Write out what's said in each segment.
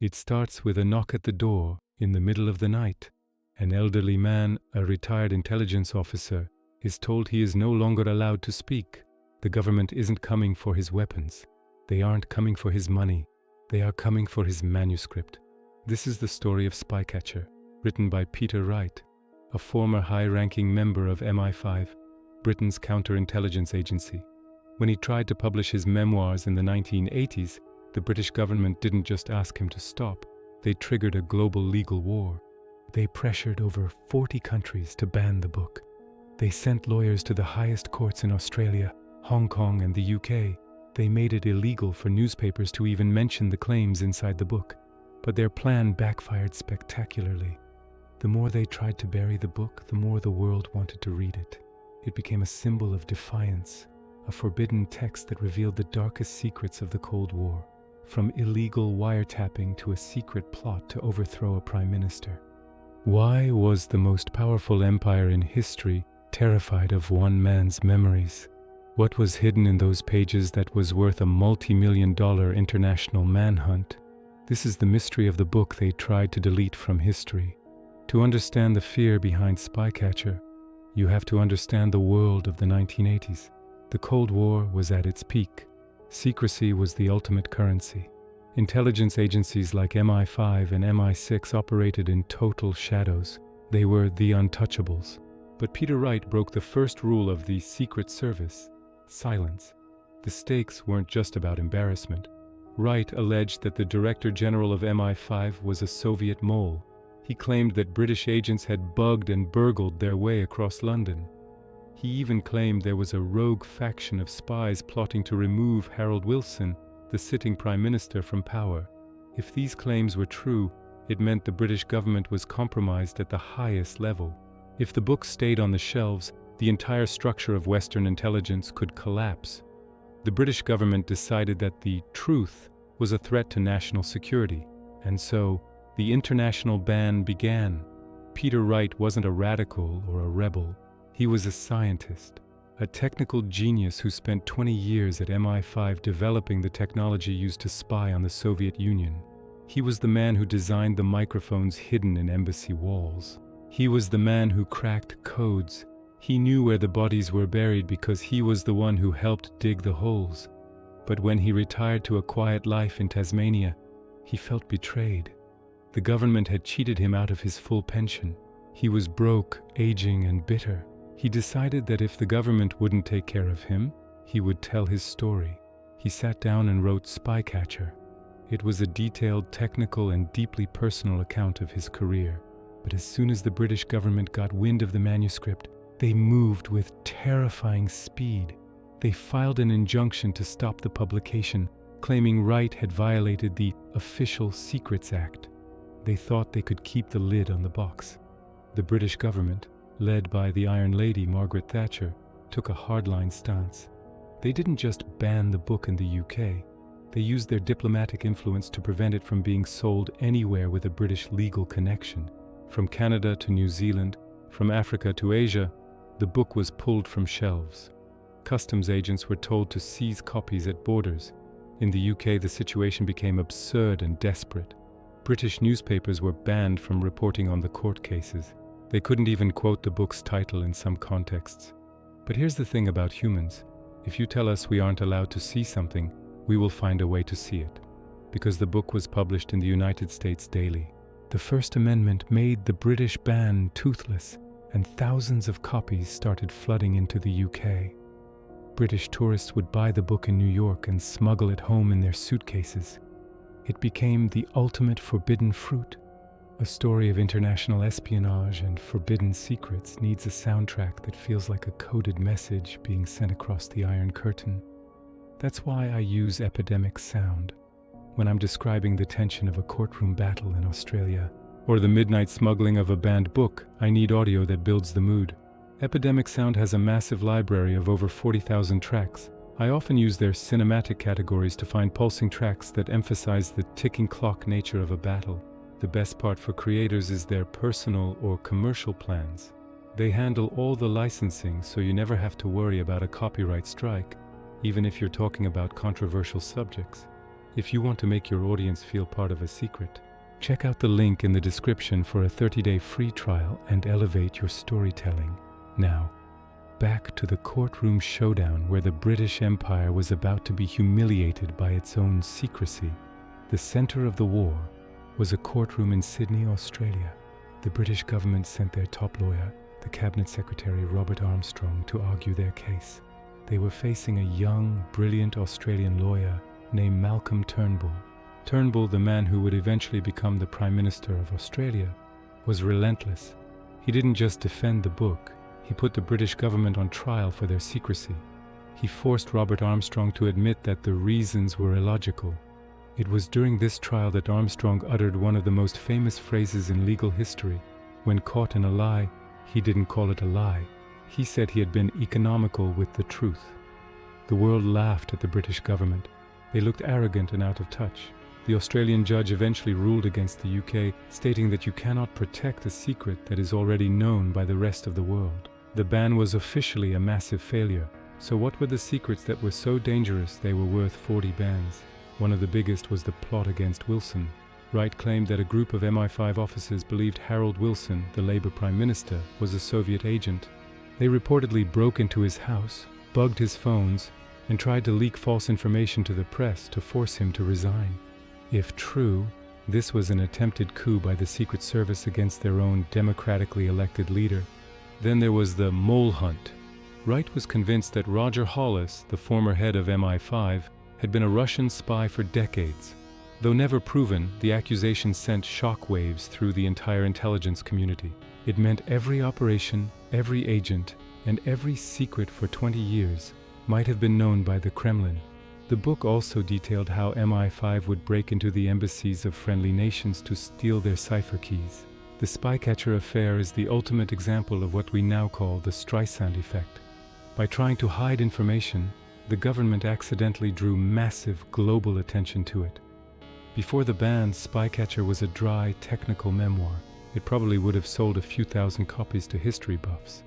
It starts with a knock at the door in the middle of the night. An elderly man, a retired intelligence officer, is told he is no longer allowed to speak. The government isn't coming for his weapons. They aren't coming for his money. They are coming for his manuscript. This is the story of Spycatcher, written by Peter Wright, a former high-ranking member of MI5, Britain's counterintelligence agency. When he tried to publish his memoirs in the 1980s, the British government didn't just ask him to stop. They triggered a global legal war. They pressured over 40 countries to ban the book. They sent lawyers to the highest courts in Australia, Hong Kong, and the UK. They made it illegal for newspapers to even mention the claims inside the book. But their plan backfired spectacularly. The more they tried to bury the book, the more the world wanted to read it. It became a symbol of defiance, a forbidden text that revealed the darkest secrets of the Cold War, from illegal wiretapping to a secret plot to overthrow a prime minister. Why was the most powerful empire in history terrified of one man's memories? What was hidden in those pages that was worth a multi-million-dollar international manhunt? This is the mystery of the book they tried to delete from history. To understand the fear behind Spycatcher, you have to understand the world of the 1980s. The Cold War was at its peak. Secrecy was the ultimate currency. Intelligence agencies like MI5 and MI6 operated in total shadows. They were the untouchables. But Peter Wright broke the first rule of the Secret Service: silence. The stakes weren't just about embarrassment. Wright alleged that the Director General of MI5 was a Soviet mole. He claimed that British agents had bugged and burgled their way across London. He even claimed there was a rogue faction of spies plotting to remove Harold Wilson, the sitting Prime Minister, from power. If these claims were true, it meant the British government was compromised at the highest level. If the book stayed on the shelves, the entire structure of Western intelligence could collapse. The British government decided that the truth was a threat to national security, and so the international ban began. Peter Wright wasn't a radical or a rebel. He was a scientist, a technical genius who spent 20 years at MI5 developing the technology used to spy on the Soviet Union. He was the man who designed the microphones hidden in embassy walls. He was the man who cracked codes. He knew where the bodies were buried because he was the one who helped dig the holes. But when he retired to a quiet life in Tasmania, he felt betrayed. The government had cheated him out of his full pension. He was broke, aging, and bitter. He decided that if the government wouldn't take care of him, he would tell his story. He sat down and wrote Spycatcher. It was a detailed, technical, and deeply personal account of his career. But as soon as the British government got wind of the manuscript, they moved with terrifying speed. They filed an injunction to stop the publication, claiming Wright had violated the Official Secrets Act. They thought they could keep the lid on the box. The British government, led by the Iron Lady Margaret Thatcher, took a hardline stance. They didn't just ban the book in the UK. They used their diplomatic influence to prevent it from being sold anywhere with a British legal connection. From Canada to New Zealand, from Africa to Asia, the book was pulled from shelves. Customs agents were told to seize copies at borders. In the UK, the situation became absurd and desperate. British newspapers were banned from reporting on the court cases. They couldn't even quote the book's title in some contexts. But here's the thing about humans. If you tell us we aren't allowed to see something, we will find a way to see it. Because the book was published in the United States daily. The First Amendment made the British ban toothless, and thousands of copies started flooding into the UK. British tourists would buy the book in New York and smuggle it home in their suitcases. It became the ultimate forbidden fruit. A story of international espionage and forbidden secrets needs a soundtrack that feels like a coded message being sent across the Iron Curtain. That's why I use epidemic sound when I'm describing the tension of a courtroom battle in Australia, or the midnight smuggling of a banned book. I need audio that builds the mood. Epidemic Sound has a massive library of over 40,000 tracks. I often use their cinematic categories to find pulsing tracks that emphasize the ticking clock nature of a battle. The best part for creators is their personal or commercial plans. They handle all the licensing, so you never have to worry about a copyright strike, even if you're talking about controversial subjects. If you want to make your audience feel part of a secret, check out the link in the description for a 30-day free trial and elevate your storytelling. Now, back to the courtroom showdown where the British Empire was about to be humiliated by its own secrecy. The center of the war was a courtroom in Sydney, Australia. The British government sent their top lawyer, the Cabinet Secretary Robert Armstrong, to argue their case. They were facing a young, brilliant Australian lawyer named Malcolm Turnbull. Turnbull, the man who would eventually become the Prime Minister of Australia, was relentless. He didn't just defend the book, he put the British government on trial for their secrecy. He forced Robert Armstrong to admit that the reasons were illogical. It was during this trial that Armstrong uttered one of the most famous phrases in legal history. When caught in a lie, he didn't call it a lie. He said he had been economical with the truth. The world laughed at the British government. They looked arrogant and out of touch. The Australian judge eventually ruled against the UK, stating that you cannot protect a secret that is already known by the rest of the world. The ban was officially a massive failure. So what were the secrets that were so dangerous they were worth 40 bans? One of the biggest was the plot against Wilson. Wright claimed that a group of MI5 officers believed Harold Wilson, the Labour Prime Minister, was a Soviet agent. They reportedly broke into his house, bugged his phones, and tried to leak false information to the press to force him to resign. If true, this was an attempted coup by the Secret Service against their own democratically elected leader. Then there was the mole hunt. Wright was convinced that Roger Hollis, the former head of MI5, had been a Russian spy for decades. Though never proven, the accusation sent shockwaves through the entire intelligence community. It meant every operation, every agent, and every secret for 20 years might have been known by the Kremlin. The book also detailed how MI5 would break into the embassies of friendly nations to steal their cipher keys. The Spycatcher affair is the ultimate example of what we now call the Streisand effect. By trying to hide information, the government accidentally drew massive global attention to it. Before the ban, Spycatcher was a dry, technical memoir. It probably would have sold a few thousand copies to history buffs.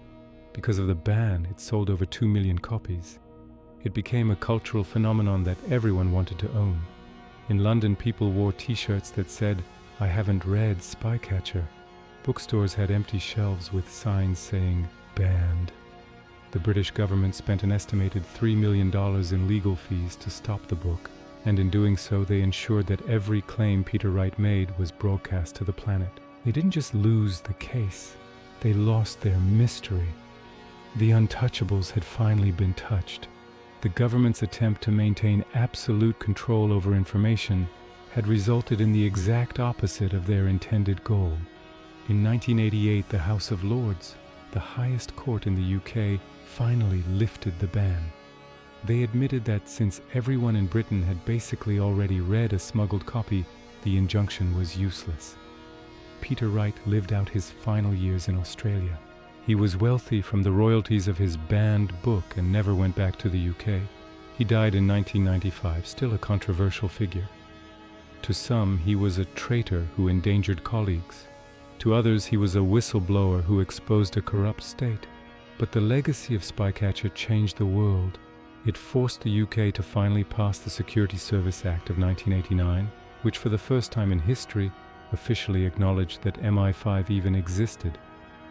Because of the ban, it sold over 2 million copies. It became a cultural phenomenon that everyone wanted to own. In London, people wore t-shirts that said, "I haven't read Spycatcher." Bookstores had empty shelves with signs saying, "Banned." The British government spent an estimated $3 million in legal fees to stop the book, and in doing so they ensured that every claim Peter Wright made was broadcast to the planet. They didn't just lose the case, they lost their mystery. The untouchables had finally been touched. The government's attempt to maintain absolute control over information had resulted in the exact opposite of their intended goal. In 1988, the House of Lords, the highest court in the UK, finally lifted the ban. They admitted that since everyone in Britain had basically already read a smuggled copy, the injunction was useless. Peter Wright lived out his final years in Australia. He was wealthy from the royalties of his banned book and never went back to the UK. He died in 1995, still a controversial figure. To some, he was a traitor who endangered colleagues. To others, he was a whistleblower who exposed a corrupt state. But the legacy of Spycatcher changed the world. It forced the UK to finally pass the Security Service Act of 1989, which for the first time in history officially acknowledged that MI5 even existed.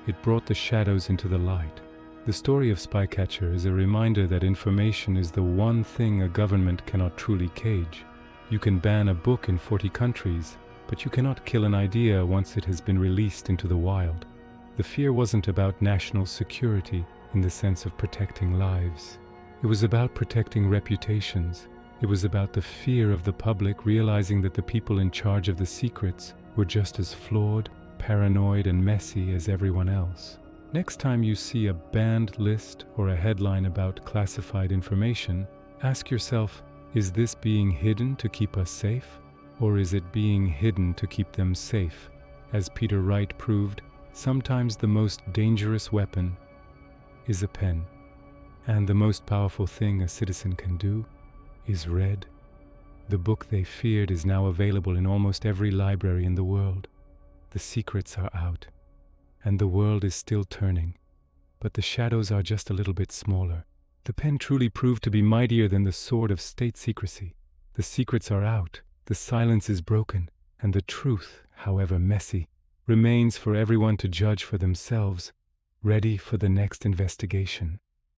It brought the shadows into the light. The story of Spycatcher is a reminder that information is the one thing a government cannot truly cage. You can ban a book in 40 countries, but you cannot kill an idea once it has been released into the wild. The fear wasn't about national security in the sense of protecting lives. It was about protecting reputations. It was about the fear of the public realizing that the people in charge of the secrets were just as flawed, paranoid, and messy as everyone else. Next time you see a banned list or a headline about classified information, ask yourself, is this being hidden to keep us safe? Or is it being hidden to keep them safe? As Peter Wright proved, sometimes the most dangerous weapon is a pen. And the most powerful thing a citizen can do is read. The book they feared is now available in almost every library in the world. The secrets are out, and the world is still turning, but the shadows are just a little bit smaller. The pen truly proved to be mightier than the sword of state secrecy. The secrets are out, the silence is broken, and the truth, however messy, remains for everyone to judge for themselves, ready for the next investigation.